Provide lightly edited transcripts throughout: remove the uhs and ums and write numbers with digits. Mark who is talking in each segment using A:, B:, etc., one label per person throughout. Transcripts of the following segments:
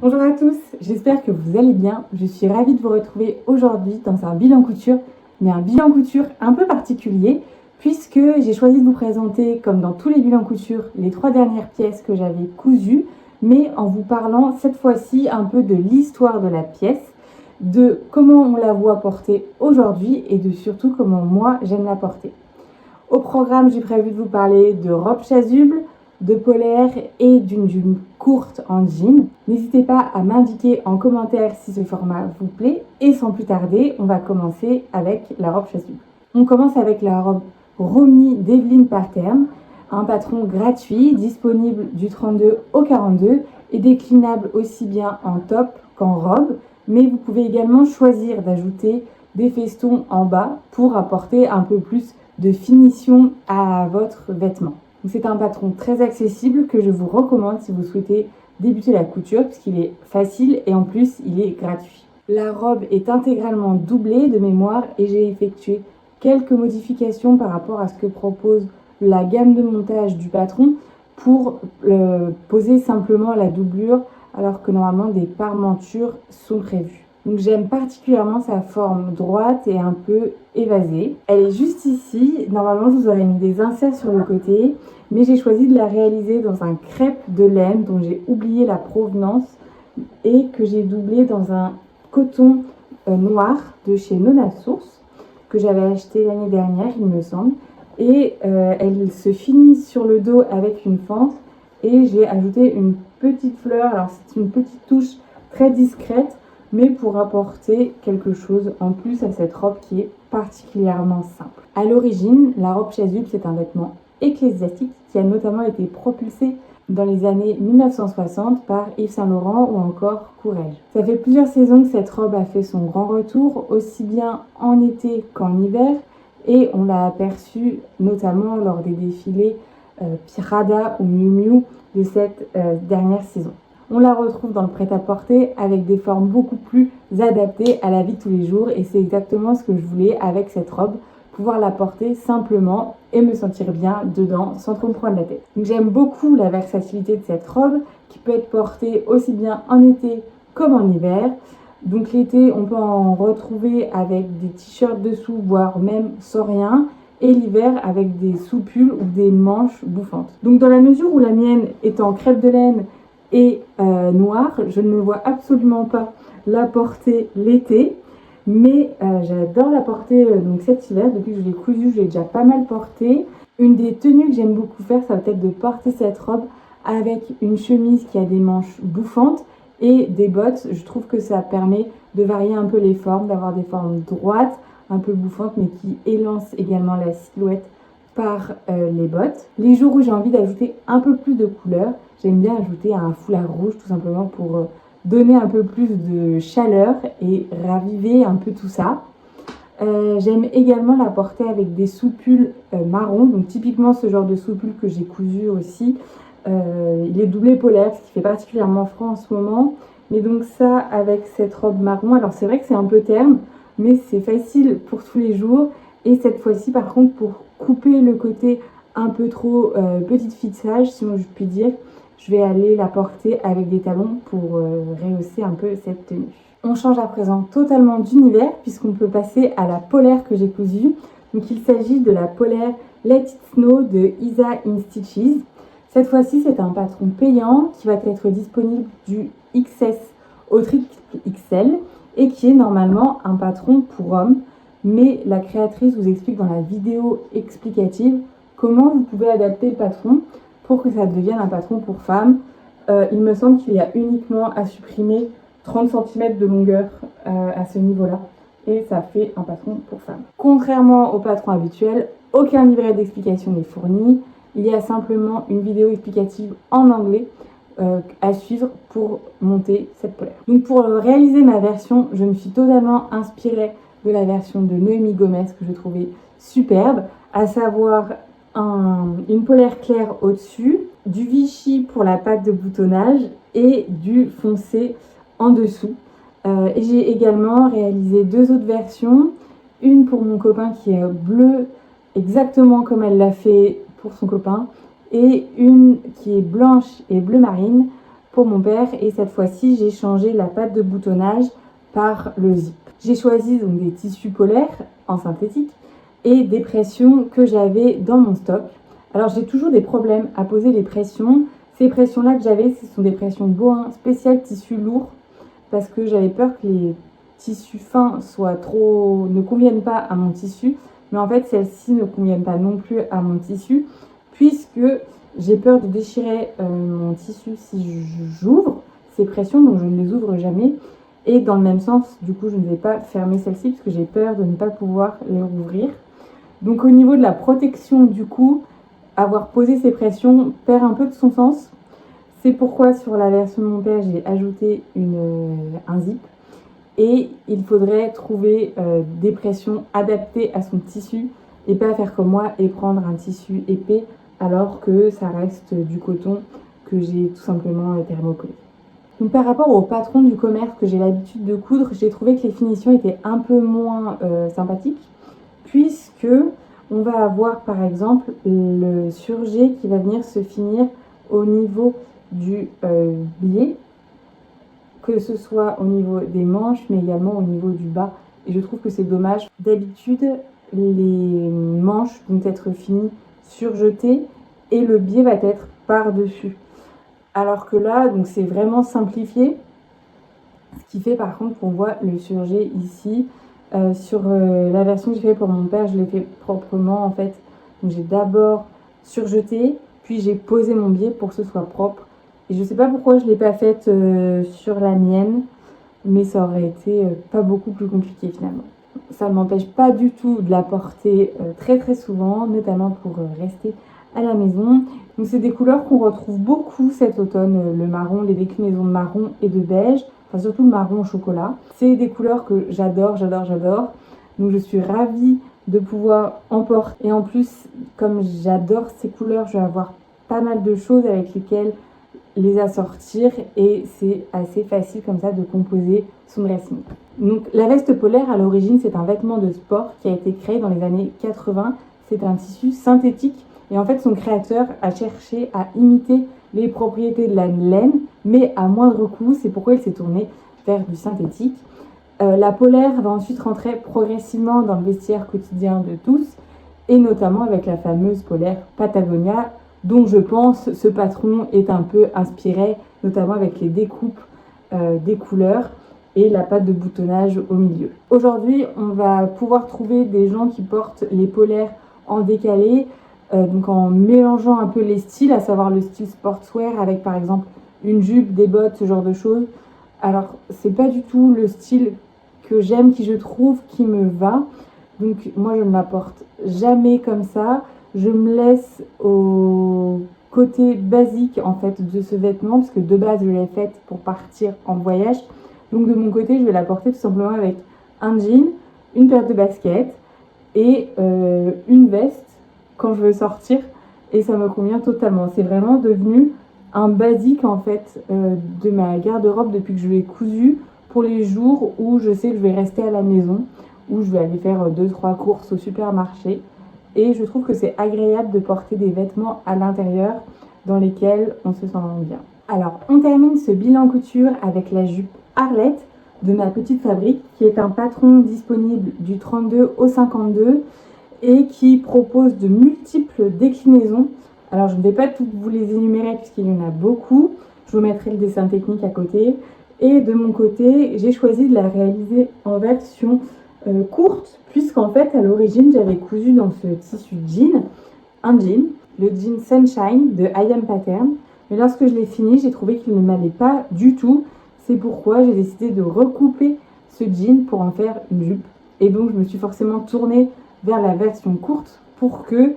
A: Bonjour à tous, j'espère que vous allez bien. Je suis ravie de vous retrouver aujourd'hui dans un bilan couture, mais un bilan couture un peu particulier puisque j'ai choisi de vous présenter, comme dans tous les bilans couture, les 3 dernières pièces que j'avais cousues, mais en vous parlant cette fois-ci un peu de l'histoire de la pièce, de comment on la voit porter aujourd'hui et de surtout comment moi j'aime la porter. Au programme, j'ai prévu de vous parler de robe chasuble, de polaire et d'une jupe courte en jean. N'hésitez pas à m'indiquer en commentaire si ce format vous plaît. Et sans plus tarder, on va commencer avec la robe chasuble. On commence avec la robe Romy d'Evelyne Pattern, un patron gratuit disponible du 32 au 42 et déclinable aussi bien en top qu'en robe. Mais vous pouvez également choisir d'ajouter des festons en bas pour apporter un peu plus de finition à votre vêtement. C'est un patron très accessible que je vous recommande si vous souhaitez débuter la couture puisqu'il est facile et en plus il est gratuit. La robe est intégralement doublée de mémoire et j'ai effectué quelques modifications par rapport à ce que propose la gamme de montage du patron pour poser simplement la doublure alors que normalement des parmentures sont prévues. Donc j'aime particulièrement sa forme droite et un peu évasée. Elle est juste ici. Normalement, je vous aurais mis des inserts sur le côté, mais j'ai choisi de la réaliser dans un crêpe de laine dont j'ai oublié la provenance et que j'ai doublé dans un coton noir de chez Nona Source que j'avais acheté l'année dernière, il me semble. Et elle se finit sur le dos avec une fente et j'ai ajouté une petite fleur. Alors c'est une petite touche très discrète, mais pour apporter quelque chose en plus à cette robe qui est particulièrement simple. À l'origine, la robe chasuble, c'est un vêtement ecclésiastique qui a notamment été propulsé dans les années 1960 par Yves Saint Laurent ou encore Courrèges. Ça fait plusieurs saisons que cette robe a fait son grand retour, aussi bien en été qu'en hiver, et on l'a aperçue notamment lors des défilés Prada ou Miu Miu de cette dernière saison. On la retrouve dans le prêt-à-porter avec des formes beaucoup plus adaptées à la vie de tous les jours et c'est exactement ce que je voulais avec cette robe, pouvoir la porter simplement et me sentir bien dedans sans trop me prendre la tête. Donc j'aime beaucoup la versatilité de cette robe qui peut être portée aussi bien en été comme en hiver. Donc l'été, on peut en retrouver avec des t-shirts dessous, voire même sans rien. Et l'hiver avec des sous-pulls ou des manches bouffantes. Donc dans la mesure où la mienne est en crêpe de laine et noire, je ne me vois absolument pas la porter l'été, mais j'adore la porter donc cet hiver. Depuis que je l'ai cousue, je l'ai déjà pas mal portée. Une des tenues que j'aime beaucoup faire, ça va être de porter cette robe avec une chemise qui a des manches bouffantes et des bottes. Je trouve que ça permet de varier un peu les formes, d'avoir des formes droites, un peu bouffantes, mais qui élancent également la silhouette par les bottes. Les jours où j'ai envie d'ajouter un peu plus de couleur, j'aime bien ajouter un foulard rouge tout simplement pour donner un peu plus de chaleur et raviver un peu tout ça. J'aime également la porter avec des sous-pulls marron, donc typiquement ce genre de sous-pull que j'ai cousu aussi. Il est doublé polaire, ce qui fait particulièrement froid en ce moment. Mais donc ça avec cette robe marron, alors c'est vrai que c'est un peu terne, mais c'est facile pour tous les jours. Et cette fois-ci par contre, pour couper le côté un peu trop petite fixage, si je puis dire, je vais aller la porter avec des talons pour rehausser un peu cette tenue. On change à présent totalement d'univers puisqu'on peut passer à la polaire que j'ai cousue. Donc il s'agit de la polaire Let It Snow de Isa in Stitches. Cette fois-ci, c'est un patron payant qui va être disponible du XS au triple XL et qui est normalement un patron pour hommes. Mais la créatrice vous explique dans la vidéo explicative comment vous pouvez adapter le patron pour que ça devienne un patron pour femmes. Il me semble qu'il y a uniquement à supprimer 30 cm de longueur à ce niveau-là et ça fait un patron pour femmes. Contrairement au patron habituel, aucun livret d'explication n'est fourni. Il y a simplement une vidéo explicative en anglais à suivre pour monter cette polaire. Donc pour réaliser ma version, je me suis totalement inspirée de la version de Noémie Gomez que je trouvais superbe, à savoir une polaire claire au-dessus, du Vichy pour la patte de boutonnage et du foncé en dessous. Et j'ai également réalisé 2 autres versions, une pour mon copain qui est bleu exactement comme elle l'a fait pour son copain et une qui est blanche et bleu marine pour mon père et cette fois-ci j'ai changé la patte de boutonnage par le zip. J'ai choisi donc des tissus polaires en synthétique et des pressions que j'avais dans mon stock. Alors j'ai toujours des problèmes à poser les pressions. Ces pressions-là que j'avais, ce sont des pressions Bohin spécial tissu lourd parce que j'avais peur que les tissus fins ne conviennent pas à mon tissu. Mais en fait, celles-ci ne conviennent pas non plus à mon tissu puisque j'ai peur de déchirer mon tissu si j'ouvre ces pressions, donc je ne les ouvre jamais. Et dans le même sens, du coup, je ne vais pas fermer celle-ci parce que j'ai peur de ne pas pouvoir les rouvrir. Donc au niveau de la protection du cou, avoir posé ces pressions perd un peu de son sens. C'est pourquoi sur la version de mon père, j'ai ajouté un zip. Et il faudrait trouver des pressions adaptées à son tissu et pas faire comme moi et prendre un tissu épais alors que ça reste du coton que j'ai tout simplement thermocollé. Donc par rapport au patron du commerce que j'ai l'habitude de coudre, j'ai trouvé que les finitions étaient un peu moins sympathiques puisque on va avoir par exemple le surjet qui va venir se finir au niveau du biais, que ce soit au niveau des manches mais également au niveau du bas. Et je trouve que c'est dommage. D'habitude, les manches vont être finies surjetées et le biais va être par-dessus. Alors que là, donc c'est vraiment simplifié. Ce qui fait par contre qu'on voit le surjet ici. Sur la version que j'ai fait pour mon père, je l'ai fait proprement en fait. Donc j'ai d'abord surjeté, puis j'ai posé mon biais pour que ce soit propre. Et je sais pas pourquoi je ne l'ai pas faite sur la mienne, mais ça aurait été pas beaucoup plus compliqué finalement. Ça ne m'empêche pas du tout de la porter très souvent, notamment pour rester à la maison. Donc c'est des couleurs qu'on retrouve beaucoup cet automne, le marron, les déclinaisons de marron et de beige, enfin surtout le marron au chocolat. C'est des couleurs que j'adore. Donc je suis ravie de pouvoir en porter. Et en plus, comme j'adore ces couleurs, je vais avoir pas mal de choses avec lesquelles les assortir et c'est assez facile comme ça de composer son dressing. Donc la veste polaire à l'origine c'est un vêtement de sport qui a été créé dans les années 80. C'est un tissu synthétique et en fait son créateur a cherché à imiter les propriétés de la laine mais à moindre coût. C'est pourquoi il s'est tourné vers du synthétique. La polaire va ensuite rentrer progressivement dans le vestiaire quotidien de tous et notamment avec la fameuse polaire Patagonia dont je pense ce patron est un peu inspiré, notamment avec les découpes des couleurs et la patte de boutonnage au milieu. Aujourd'hui, on va pouvoir trouver des gens qui portent les polaires en décalé, donc en mélangeant un peu les styles, à savoir le style sportswear avec par exemple une jupe, des bottes, ce genre de choses. Alors, c'est pas du tout le style que j'aime, qui je trouve qui me va. Donc moi, je ne la porte jamais comme ça. Je me laisse au côté basique en fait de ce vêtement parce que de base je l'ai faite pour partir en voyage. Donc de mon côté je vais la porter tout simplement avec un jean, une paire de baskets et une veste quand je veux sortir et ça me convient totalement. C'est vraiment devenu un basique en fait de ma garde-robe depuis que je l'ai cousu pour les jours où je sais que je vais rester à la maison, où je vais aller faire 2-3 courses au supermarché. Et je trouve que c'est agréable de porter des vêtements à l'intérieur dans lesquels on se sent bien. Alors, on termine ce bilan couture avec la jupe Arlette de ma petite fabrique, qui est un patron disponible du 32 au 52 et qui propose de multiples déclinaisons. Alors, je ne vais pas toutes vous les énumérer puisqu'il y en a beaucoup. Je vous mettrai le dessin technique à côté. Et de mon côté, j'ai choisi de la réaliser en version courte, puisqu'en fait à l'origine j'avais cousu dans ce tissu jean, un jean, le jean Sunshine de I.Am Pattern, mais lorsque je l'ai fini j'ai trouvé qu'il ne m'allait pas du tout. C'est pourquoi j'ai décidé de recouper ce jean pour en faire une jupe et donc je me suis forcément tournée vers la version courte pour que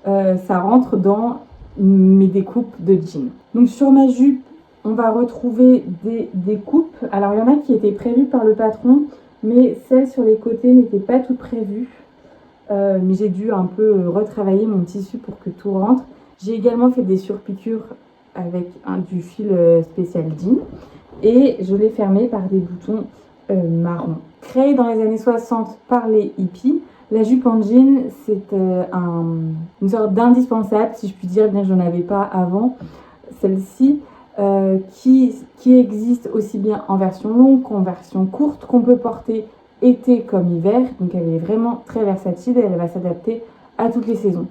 A: ça rentre dans mes découpes de jean. Donc sur ma jupe on va retrouver des découpes. Alors il y en a qui étaient prévues par le patron, mais celles sur les côtés n'étaient pas toutes prévues. Mais j'ai dû un peu retravailler mon tissu pour que tout rentre. J'ai également fait des surpiqûres avec du fil spécial jean et je l'ai fermé par des boutons marron. Créée dans les années 60 par les hippies, la jupe en jean c'est une sorte d'indispensable si je puis dire, bien que je n'en avais pas avant. Celle-ci, qui existe aussi bien en version longue qu'en version courte, qu'on peut porter été comme hiver. Donc elle est vraiment très versatile et elle va s'adapter à toutes les saisons.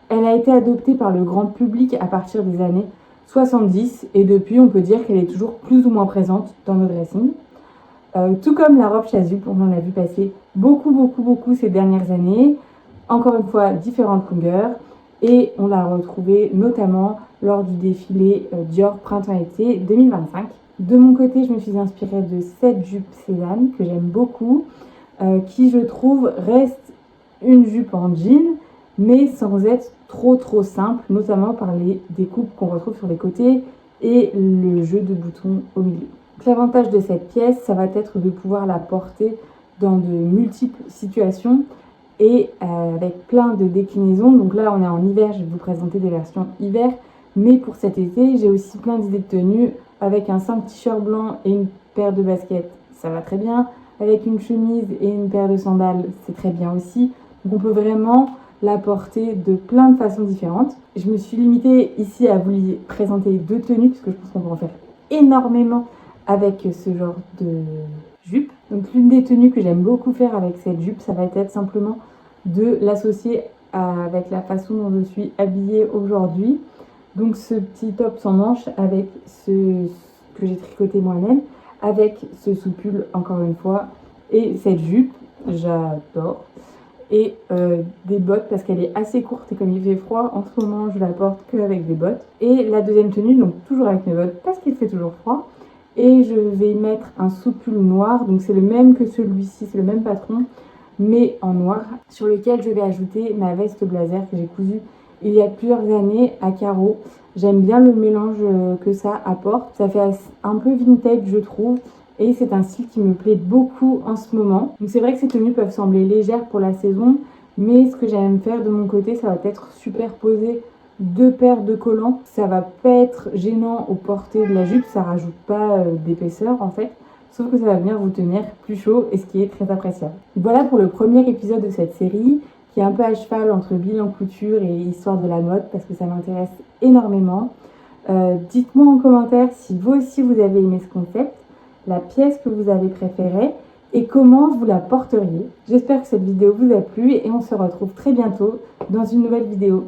A: Elle a été adoptée par le grand public à partir des années 70 et depuis on peut dire qu'elle est toujours plus ou moins présente dans nos dressings. Tout comme la robe chasuble, on en a vu passer beaucoup ces dernières années. Encore une fois, différentes longueurs. Et on l'a retrouvée notamment lors du défilé Dior Printemps-été 2025. De mon côté, je me suis inspirée de cette jupe Cézanne que j'aime beaucoup, qui je trouve reste une jupe en jean, mais sans être trop simple, notamment par les découpes qu'on retrouve sur les côtés et le jeu de boutons au milieu. L'avantage de cette pièce, ça va être de pouvoir la porter dans de multiples situations et avec plein de déclinaisons. Donc là, on est en hiver, je vais vous présenter des versions hiver, mais pour cet été, j'ai aussi plein d'idées de tenues avec un simple t-shirt blanc et une paire de baskets, ça va très bien. Avec une chemise et une paire de sandales, c'est très bien aussi. Donc on peut vraiment la porter de plein de façons différentes. Je me suis limitée ici à vous présenter 2 tenues, parce que je pense qu'on peut en faire énormément avec ce genre de jupe. Donc l'une des tenues que j'aime beaucoup faire avec cette jupe, ça va être simplement de l'associer avec la façon dont je suis habillée aujourd'hui. Donc ce petit top sans manches avec ce que j'ai tricoté moi-même, avec ce sous-pull encore une fois, et cette jupe, j'adore. Et des bottes parce qu'elle est assez courte et comme il fait froid en ce moment je la porte qu'avec des bottes. Et la deuxième tenue, donc toujours avec mes bottes parce qu'il fait toujours froid. Et je vais mettre un sous-pull noir, donc c'est le même que celui-ci, c'est le même patron, mais en noir, sur lequel je vais ajouter ma veste blazer que j'ai cousue il y a plusieurs années à carreaux. J'aime bien le mélange que ça apporte, ça fait un peu vintage je trouve, et c'est un style qui me plaît beaucoup en ce moment. Donc c'est vrai que ces tenues peuvent sembler légères pour la saison, mais ce que j'aime faire de mon côté, ça va être superposer 2 paires de collants. Ça va pas être gênant au porté de la jupe, ça rajoute pas d'épaisseur en fait, sauf que ça va venir vous tenir plus chaud et ce qui est très appréciable. Voilà pour le premier épisode de cette série qui est un peu à cheval entre bilan couture et histoire de la mode parce que ça m'intéresse énormément. Dites-moi en commentaire si vous aussi vous avez aimé ce concept, la pièce que vous avez préférée et comment vous la porteriez. J'espère que cette vidéo vous a plu et on se retrouve très bientôt dans une nouvelle vidéo.